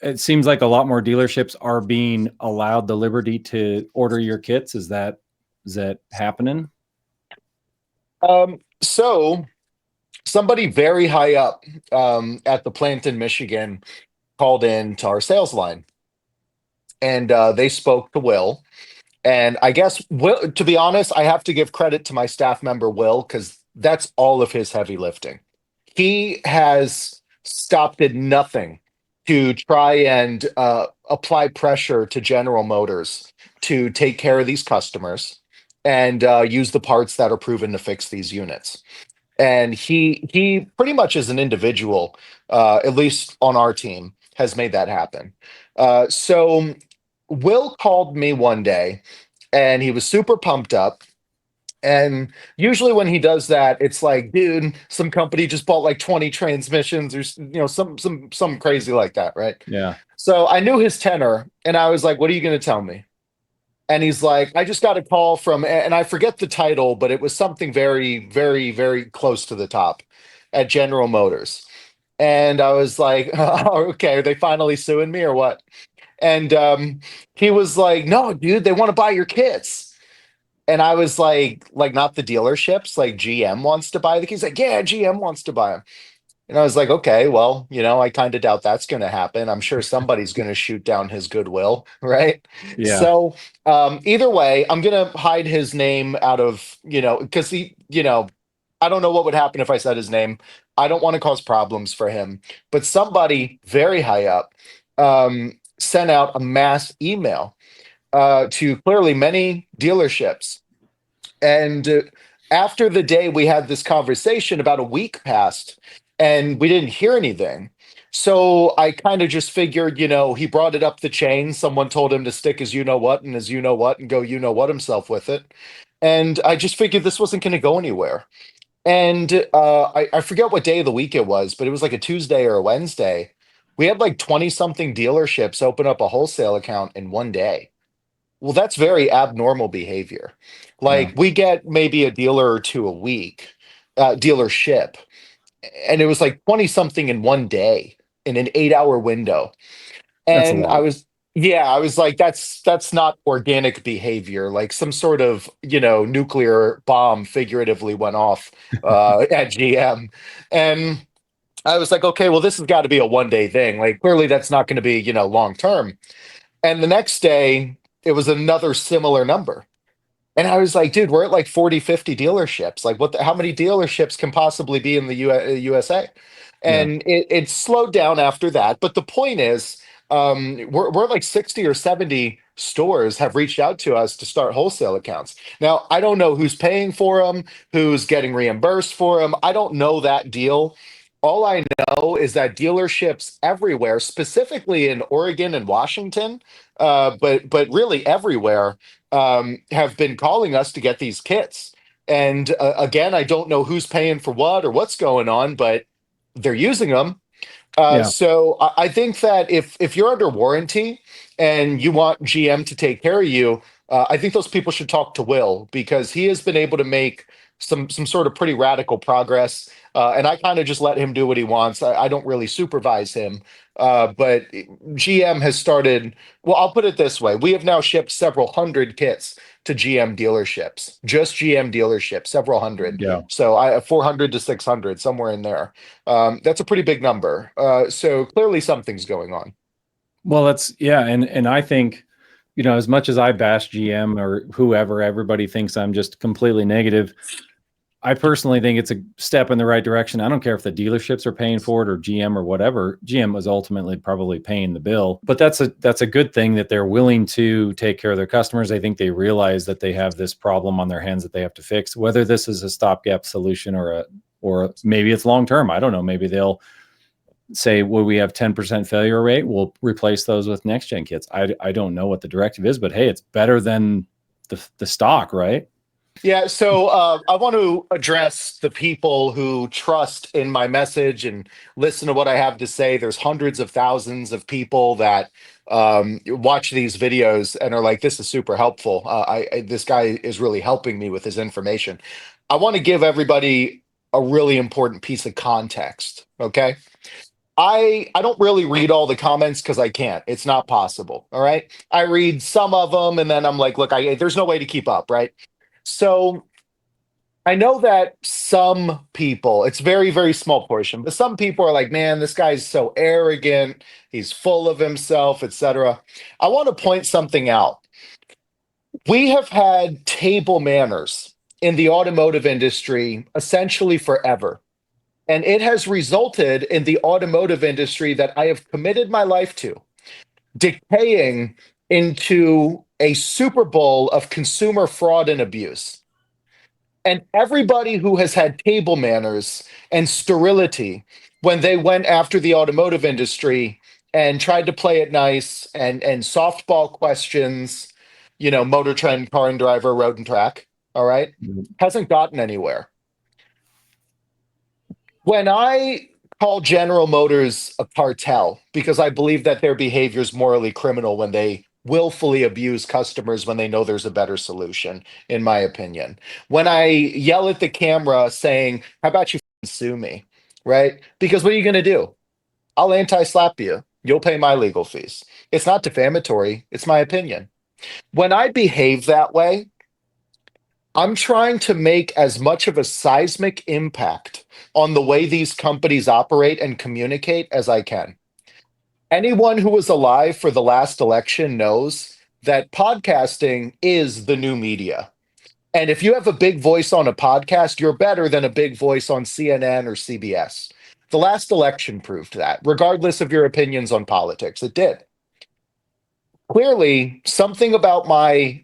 it seems like a lot more dealerships are being allowed the liberty to order your kits. Is that happening? So somebody very high up at the plant in Michigan called in to our sales line, and they spoke to Will. And I guess Will, to be honest, I have to give credit to my staff member Will because that's all of his heavy lifting. He has stopped at nothing to try and apply pressure to General Motors to take care of these customers and use the parts that are proven to fix these units. And he pretty much as an individual, at least on our team, has made that happen. So Will called me one day and he was super pumped up. And usually when he does that, it's like, dude, some company just bought like 20 transmissions or some crazy like that, right? Yeah. So I knew his tenor and I was like, what are you going to tell me? And he's like, I just got a call from, and I forget the title, but it was something very, very, very close to the top at General Motors. And I was like, oh, okay, are they finally suing me or what? And he was like, no, dude, they want to buy your kits. And I was like not the dealerships, like GM wants to buy the keys. Like, yeah, GM wants to buy them. And I was like, okay, well, I kind of doubt that's going to happen. I'm sure somebody's going to shoot down his goodwill, right? Yeah. So either way, I'm going to hide his name out of, because I don't know what would happen if I said his name. I don't want to cause problems for him. But somebody very high up sent out a mass email to clearly many dealerships. And after the day we had this conversation, about a week passed and we didn't hear anything. So I kind of just figured, he brought it up the chain. Someone told him to stick his you know what and his you know what and go you know what himself with it. And I just figured this wasn't going to go anywhere. And I forget what day of the week it was, but it was like a Tuesday or a Wednesday. We had like 20 something dealerships open up a wholesale account in one day. Well, that's very abnormal behavior. Yeah. Like we get maybe a dealer or two a week, dealership, and it was like 20 something in one day in an 8-hour window. That's a And lot. yeah, I was like, that's not organic behavior. Like some sort of, nuclear bomb figuratively went off at GM. And I was like, okay, well, this has got to be a 1 day thing. Like clearly that's not going to be, long term. And the next day, it was another similar number. And I was like, dude, we're at like 40, 50 dealerships. Like, how many dealerships can possibly be in the USA? Yeah. And it slowed down after that. But the point is, we're like 60 or 70 stores have reached out to us to start wholesale accounts. Now, I don't know who's paying for them, who's getting reimbursed for them. I don't know that deal. All I know is that dealerships everywhere, specifically in Oregon and Washington, but really everywhere, have been calling us to get these kits. And again, I don't know who's paying for what or what's going on, but they're using them. Yeah. So I think that if you're under warranty and you want GM to take care of you, I think those people should talk to Will because he has been able to make some sort of pretty radical progress. And I kind of just let him do what he wants. I don't really supervise him. But GM has started. Well, I'll put it this way: we have now shipped several hundred kits to GM dealerships, just GM dealerships, several hundred. Yeah. So 400 to 600, somewhere in there. That's a pretty big number. So clearly something's going on. Well, and I think, as much as I bash GM or whoever, everybody thinks I'm just completely negative. I personally think it's a step in the right direction. I don't care if the dealerships are paying for it or GM or whatever. GM was ultimately probably paying the bill, but that's a good thing that they're willing to take care of their customers. I think they realize that they have this problem on their hands that they have to fix. Whether this is a stopgap solution or maybe it's long term, I don't know. Maybe they'll say, well, we have 10% failure rate. We'll replace those with next gen kits. I don't know what the directive is, but hey, it's better than the stock, right? Yeah, so I want to address the people who trust in my message and listen to what I have to say. There's hundreds of thousands of people that watch these videos and are like, "This is super helpful. This guy is really helping me with his information." I want to give everybody a really important piece of context. Okay, I don't really read all the comments because I can't. It's not possible. All right. I read some of them and then I'm like, look, there's no way to keep up, right? So I know that some people, it's very, very small portion, but some people are like, man, this guy's so arrogant, he's full of himself, etc. I want to point something out. We have had table manners in the automotive industry essentially forever. And it has resulted in the automotive industry that I have committed my life to decaying into a Super Bowl of consumer fraud and abuse. And everybody who has had table manners and sterility when they went after the automotive industry and tried to play it nice and softball questions, Motor Trend, Car and Driver, Road and Track, all right, hasn't gotten anywhere. When I call General Motors a cartel because I believe that their behavior is morally criminal when they willfully abuse customers when they know there's a better solution, in my opinion. When I yell at the camera saying, how about you sue me? Right? Because what are you going to do? I'll anti slap you. You'll pay my legal fees. It's not defamatory, it's my opinion. When I behave that way, I'm trying to make as much of a seismic impact on the way these companies operate and communicate as I can. Anyone who was alive for the last election knows that podcasting is the new media. And if you have a big voice on a podcast, you're better than a big voice on CNN or CBS. The last election proved that, regardless of your opinions on politics. It did. Clearly, something about my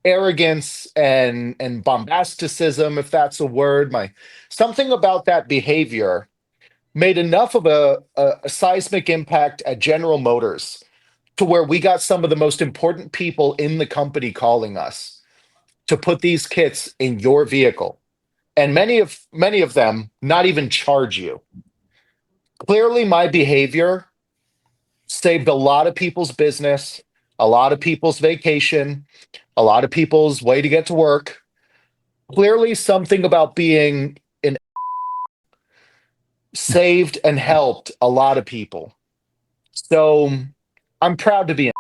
arrogance and bombasticism, if that's a word, my something about that behavior made enough of a seismic impact at General Motors to where we got some of the most important people in the company calling us to put these kits in your vehicle, and many of them not even charge you. Clearly, my behavior saved a lot of people's business, a lot of people's vacation, a lot of people's way to get to work. Clearly, something about being an saved and helped a lot of people. So I'm proud to be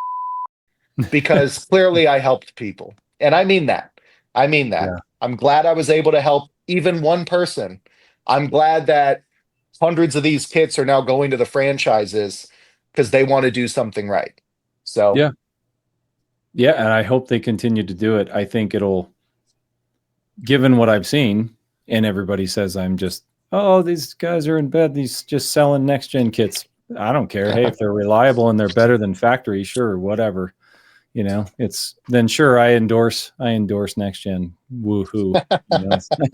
because clearly I helped people. And I mean that. I mean that. Yeah. I'm glad I was able to help even one person. I'm glad that hundreds of these kits are now going to the franchises because they want to do something right. So, Yeah. Yeah. And I hope they continue to do it. I think it'll, given what I've seen, and everybody says I'm just, oh, these guys are in bed, these just selling next gen kits. I don't care. Hey, if they're reliable and they're better than factory, sure, whatever. It's then sure I endorse next gen. Woohoo.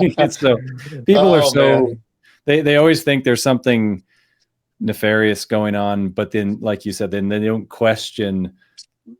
It's so people are oh so man. they always think there's something nefarious going on, but then like you said, then they don't question.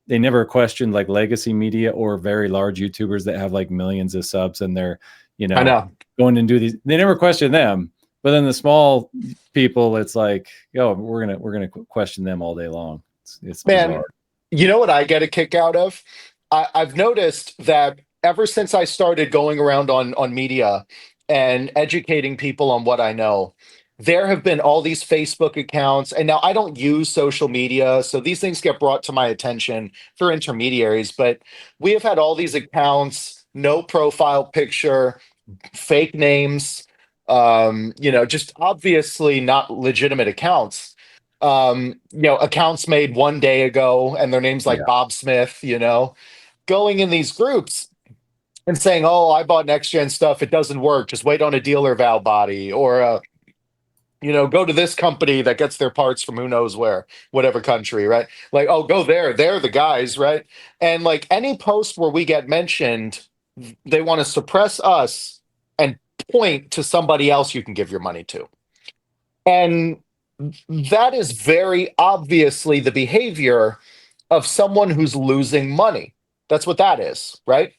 They never question like legacy media or very large YouTubers that have like millions of subs and they're, I know. going and do these. They never question them. But then the small people, it's like, yo, we're gonna question them all day long. It's Man, bizarre. you know what I get a kick out of? I've noticed that ever since I started going around on media and educating people on what I know, there have been all these Facebook accounts. And now I don't use social media, so these things get brought to my attention for intermediaries. But we have had all these accounts, no profile picture, fake names, just obviously not legitimate accounts. Accounts made one day ago and their names like Yeah. Bob Smith, going in these groups and saying, oh, I bought next gen stuff. It doesn't work. Just wait on a dealer valve body or, go to this company that gets their parts from who knows where, whatever country, right? Like, oh, go there. They're the guys, right? And like any post where we get mentioned, they want to suppress us and point to somebody else you can give your money to. And that is very obviously the behavior of someone who's losing money. That's what that is, right?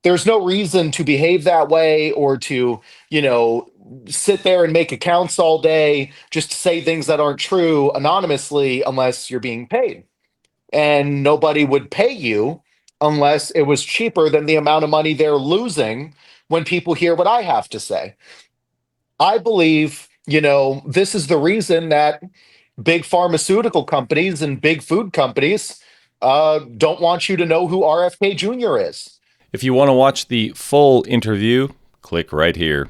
There's no reason to behave that way or to, sit there and make accounts all day just to say things that aren't true anonymously unless you're being paid. And nobody would pay you unless it was cheaper than the amount of money they're losing when people hear what I have to say. I believe, this is the reason that big pharmaceutical companies and big food companies don't want you to know who RFK Jr. is. If you want to watch the full interview, click right here.